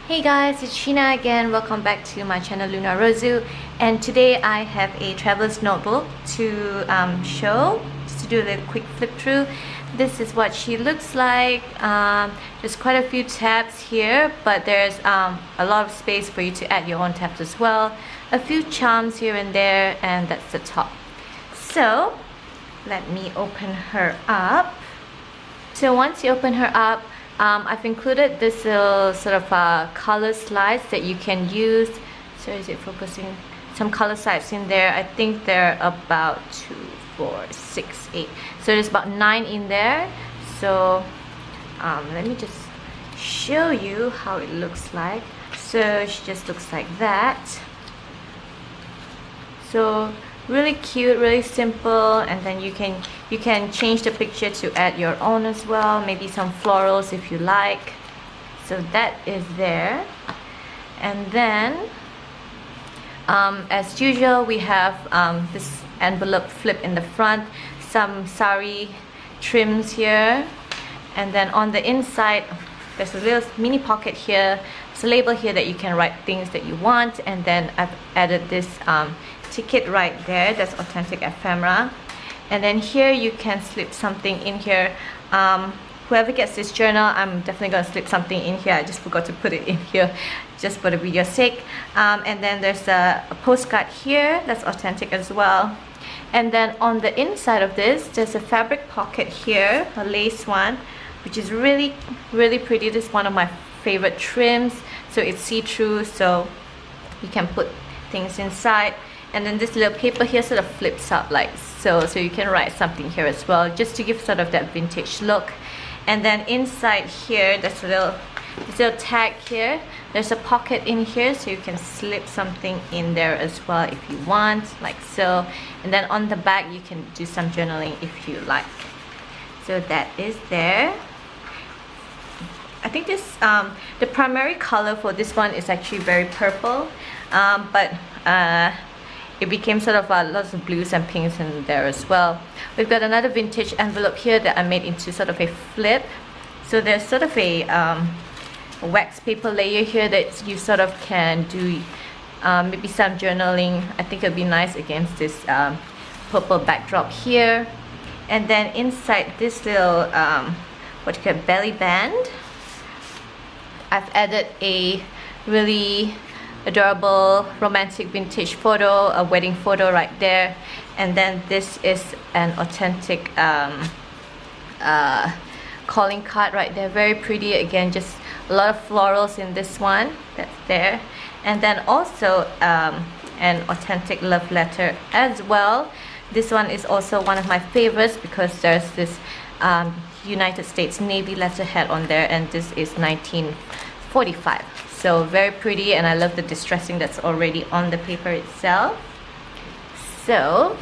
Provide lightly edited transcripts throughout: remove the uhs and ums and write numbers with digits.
Hey guys, it's Sheena again. Welcome back to my channel Luna Rosu, and today I have a traveler's notebook to show, just to do a little quick flip through. This is what she looks like. There's quite a few tabs here, but there's a lot of space for you to add your own tabs as well. A few charms here and there, and that's the top. So let me open her up. So once you open her up, I've included this little sort of color slides that you can use. So is it focusing? Some color slides in there. I think they're about 2, 4, 6, 8. So there's about 9 in there. So let me just show you how it looks like. So she just looks like that. So really cute, really simple, and then you can change the picture to add your own as well, maybe some florals if you like. So that is there. And then as usual, we have this envelope flip in the front, some sari trims here, and then on the inside there's a little mini pocket here. There's a label here that you can write things that you want, and then I've added this ticket right there, that's authentic ephemera. And then here you can slip something in here. Whoever gets this journal, I'm definitely going to slip something in here. I just forgot to put it in here just for the video's sake. And then there's a postcard here that's authentic as well. And then on the inside of this, there's a fabric pocket here, a lace one, which is really pretty. This is one of my favorite trims. So it's see-through, so you can put things inside. And then this little paper here sort of flips up like so you can write something here as well, just to give sort of that vintage look. And then inside here, there's this little tag here. There's a pocket in here, so you can slip something in there as well if you want, like so. And then on the back, you can do some journaling if you like. So that is there. I think this the primary color for this one is actually very purple, but it became sort of lots of blues and pinks in there as well. We've got another vintage envelope here that I made into sort of a flip. So there's sort of a wax paper layer here that you sort of can do maybe some journaling. I think it'll be nice against this purple backdrop here. And then inside this little what you call belly band, I've added a really adorable romantic vintage photo, a wedding photo right there. And then this is an authentic calling card right there, very pretty. Again, just a lot of florals in this one, that's there. And then also an authentic love letter as well. This one is also one of my favorites because there's this United States Navy letterhead on there, and this is 1945. So very pretty, and I love the distressing that's already on the paper itself. So,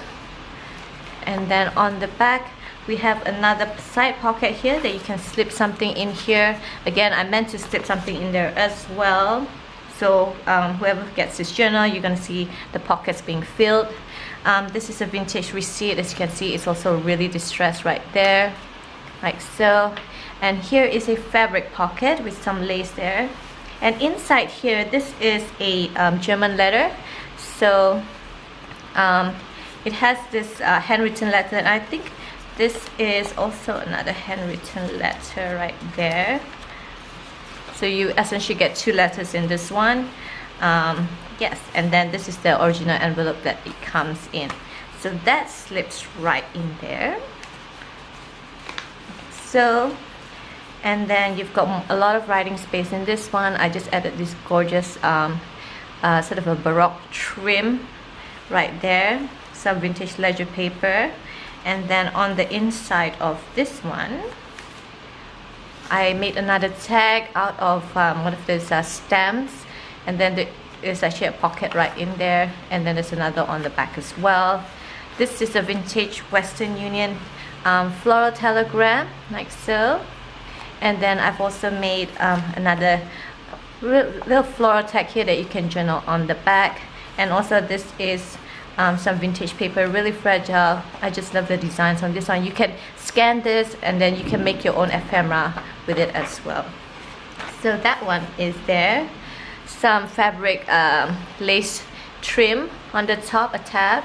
and then on the back we have another side pocket here that you can slip something in here. Again, I meant to slip something in there as well. So whoever gets this journal, you're gonna see the pockets being filled. This is a vintage receipt. As you can see, it's also really distressed right there, like so. And here is a fabric pocket with some lace there. And inside here, this is a German letter. So it has this handwritten letter, and I think this is also another handwritten letter right there. So you essentially get 2 letters in this one. Yes, and then this is the original envelope that it comes in. So that slips right in there. So, and then you've got a lot of writing space in this one. I just added this gorgeous sort of a baroque trim right there, some vintage ledger paper. And then on the inside of this one, I made another tag out of one of those stamps, and then there's actually a pocket right in there, and then there's another on the back as well. This is a vintage Western Union floral telegram, like so. And then I've also made another little floral tag here that you can journal on the back. And also this is some vintage paper, really fragile. I just love the designs on this one. You can scan this and then you can make your own ephemera with it as well. So that one is there. Some fabric lace trim on the top, a tab,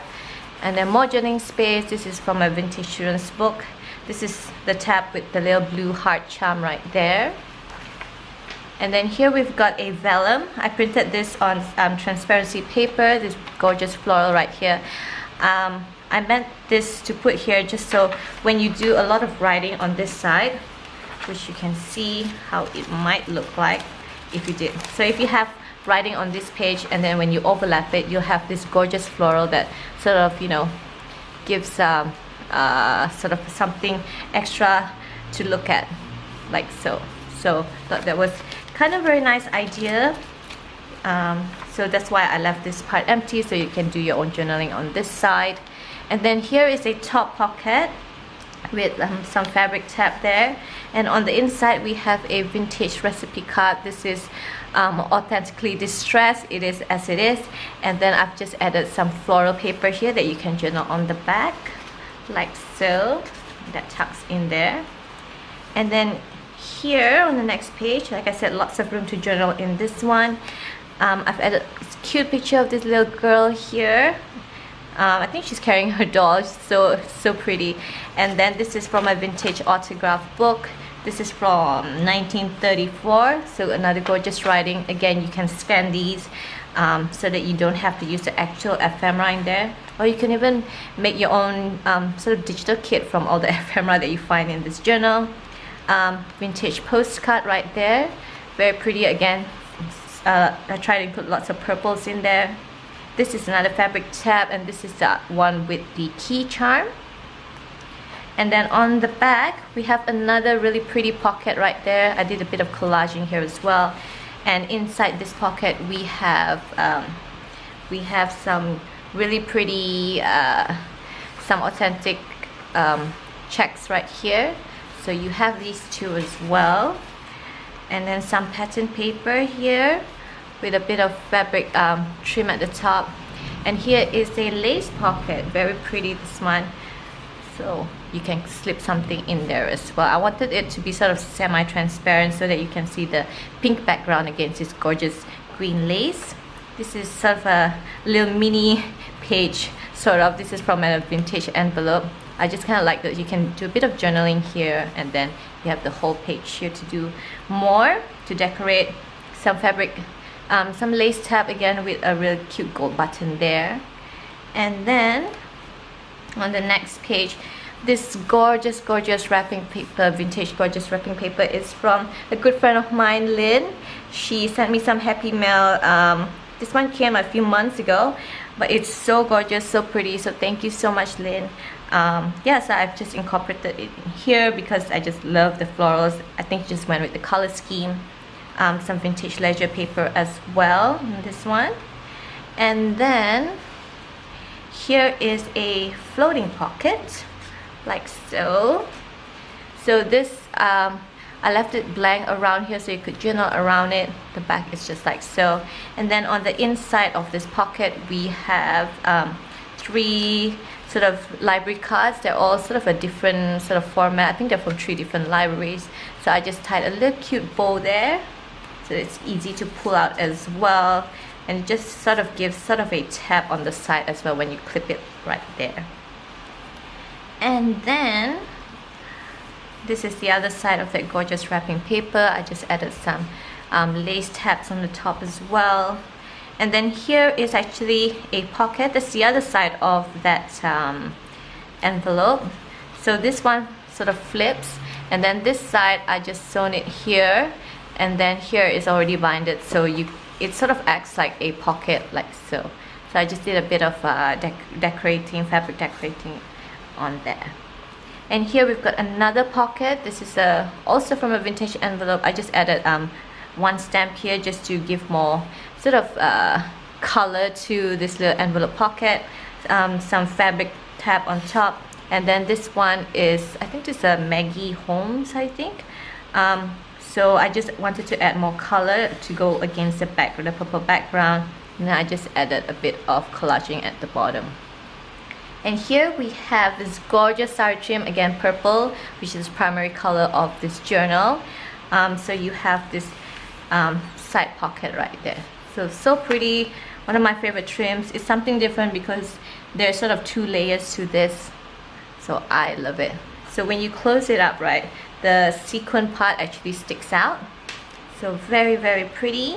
and then more journaling space. This is from a vintage children's book. This is the tab with the little blue heart charm right there. And then here we've got a vellum. I printed this on transparency paper, this gorgeous floral right here. I meant this to put here just so when you do a lot of writing on this side, which you can see how it might look like if you did. So if you have writing on this page and then when you overlap it, you'll have this gorgeous floral that sort of, you know, gives sort of something extra to look at, like so. So thought that was kind of a very nice idea. So that's why I left this part empty, so you can do your own journaling on this side. And then here is a top pocket with some fabric tab there, and on the inside we have a vintage recipe card. This is authentically distressed, it is as it is, and then I've just added some floral paper here that you can journal on the back, like so. That tucks in there. And then here on the next page, like I said, lots of room to journal in this one. I've added a cute picture of this little girl here. I think she's carrying her doll, so pretty. And then this is from a vintage autograph book. This is from 1934, so another gorgeous writing. Again, you can scan these so that you don't have to use the actual ephemera in there, or you can even make your own sort of digital kit from all the ephemera that you find in this journal. Vintage postcard right there, very pretty. Again, I try to include lots of purples in there. This is another fabric tab, and this is the one with the key charm. And then on the back we have another really pretty pocket right there. I did a bit of collaging here as well, and inside this pocket we have some really pretty some authentic checks right here. So you have these two as well, and then some pattern paper here with a bit of fabric trim at the top. And here is a lace pocket, very pretty, this one, so you can slip something in there as well. I wanted it to be sort of semi-transparent so that you can see the pink background against this gorgeous green lace. This is sort of a little mini page, sort of. This is from a vintage envelope. I just kind of like that you can do a bit of journaling here, and then you have the whole page here to do more, to decorate. Some fabric, some lace tab again with a really cute gold button there. And then on the next page, this gorgeous wrapping paper, vintage gorgeous wrapping paper, is from a good friend of mine, Lynn. She sent me some happy mail. This one came a few months ago, but it's so gorgeous, so pretty, so thank you so much, Lynn. Yeah, so I've just incorporated it here because I just love the florals. I think it just went with the color scheme. Some vintage ledger paper as well in this one. And then here is a floating pocket, like so. So this I left it blank around here so you could journal around it. The back is just like so. And then on the inside of this pocket we have 3 sort of library cards. They're all sort of a different sort of format. I think they're from 3 different libraries. So I just tied a little cute bow there, so it's easy to pull out as well, and it just sort of gives sort of a tab on the side as well when you clip it right there. And then this is the other side of that gorgeous wrapping paper. I just added some lace tabs on the top as well. And then here is actually a pocket. That's the other side of that envelope. So this one sort of flips, and then this side I just sewn it here, and then here is already binded, so it sort of acts like a pocket, like so. So I just did a bit of decorating, fabric decorating on there. And here we've got another pocket. This is also from a vintage envelope. I just added one stamp here just to give more sort of color to this little envelope pocket. Some fabric tab on top, and then this one is, I think this is a Maggie Holmes, I think. So I just wanted to add more color to go against the back with the purple background, and then I just added a bit of collaging at the bottom. And here we have this gorgeous sari trim, again purple, which is the primary color of this journal. So you have this side pocket right there. So pretty. One of my favorite trims. It's something different because there's sort of 2 layers to this, so I love it. So when you close it up, right, the sequin part actually sticks out, so very pretty.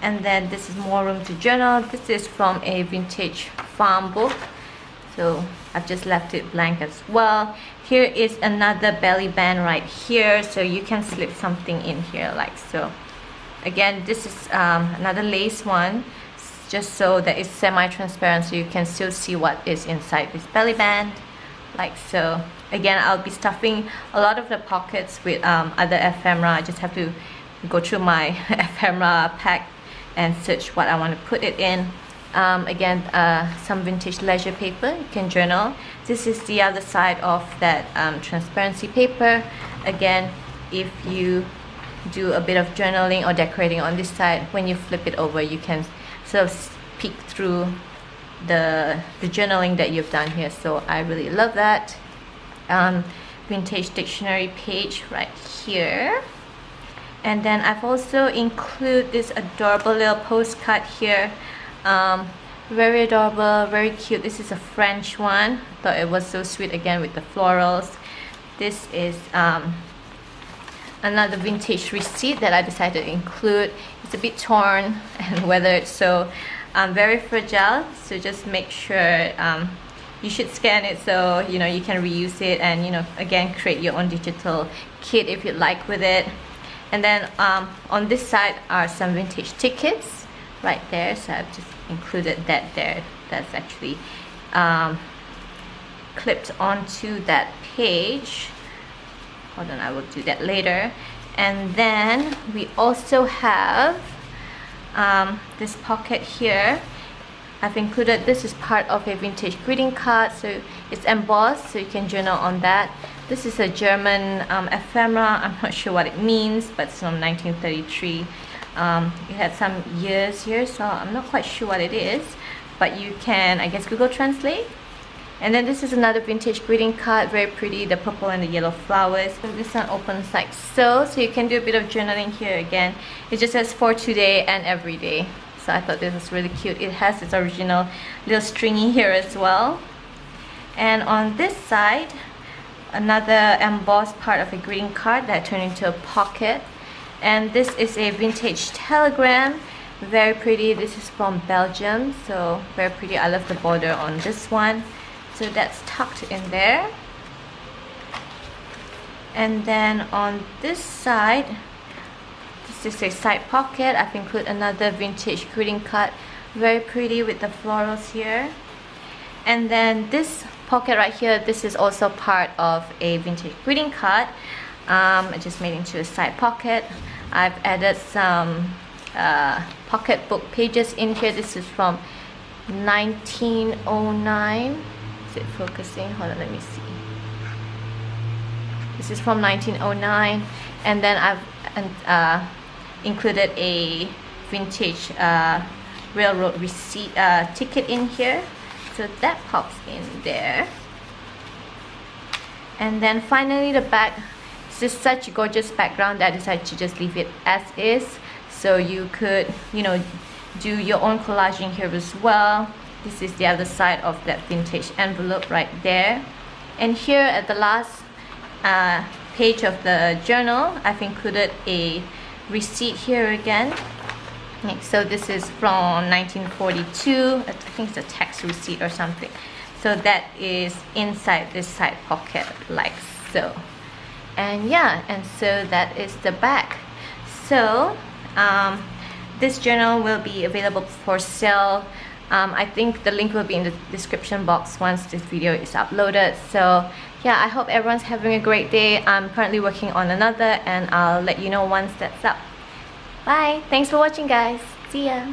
And then this is more room to journal. This is from a vintage farm book, so I've just left it blank as well. Here is another belly band right here, so you can slip something in here like so. Again, this is another lace one, just so that it's semi-transparent, so you can still see what is inside this belly band like so. Again, I'll be stuffing a lot of the pockets with other ephemera. I just have to go through my ephemera pack and search what I want to put it in. Again, some vintage leisure paper, you can journal. This is the other side of that transparency paper. Again, if you do a bit of journaling or decorating on this side, when you flip it over, you can sort of peek through the journaling that you've done here. So I really love that. Vintage dictionary page right here. And then I've also included this adorable little postcard here. Very adorable, very cute. This is a French one. Thought it was so sweet, again with the florals. This is another vintage receipt that I decided to include. It's a bit torn and weathered, so very fragile, so just make sure you should scan it so you know you can reuse it, and you know, again, create your own digital kit if you'd like with it. And then on this side are some vintage tickets right there, so I've just included that there. That's actually clipped onto that page. Hold on, I will do that later. And then we also have this pocket here. I've included, this is part of a vintage greeting card, so it's embossed, so you can journal on that. This is a German ephemera. I'm not sure what it means, but it's from 1933. It had some years here, so I'm not quite sure what it is, but you can, I guess, Google Translate. And then this is another vintage greeting card, very pretty, the purple and the yellow flowers. So this one opens like so you can do a bit of journaling here. Again, it just says for today and every day. So I thought this was really cute. It has its original little stringy here as well. And on this side, another embossed part of a greeting card that turned into a pocket. And this is a vintage telegram, very pretty. This is from Belgium, so very pretty. I love the border on this one. So that's tucked in there. And then on this side, this is a side pocket. I've included another vintage greeting card, very pretty with the florals here. And then this pocket right here, this is also part of a vintage greeting card. I just made into a side pocket. I've added some pocketbook pages in here. This is from 1909. Is it focusing? Hold on, let me see. This is from 1909. And then I've included a vintage railroad receipt ticket in here, so that pops in there. And then finally the back. This is such a gorgeous background that I decided to just leave it as is, so you could, you know, do your own collaging here as well. This is the other side of that vintage envelope right there. And here at the last page of the journal, I've included a receipt here again. So this is from 1942. I think it's a tax receipt or something. So that is inside this side pocket like so. And yeah, and so that is the back. So this journal will be available for sale. I think the link will be in the description box once this video is uploaded. So yeah, I hope everyone's having a great day. I'm currently working on another, and I'll let you know once that's up. Bye. Thanks for watching, guys. See ya.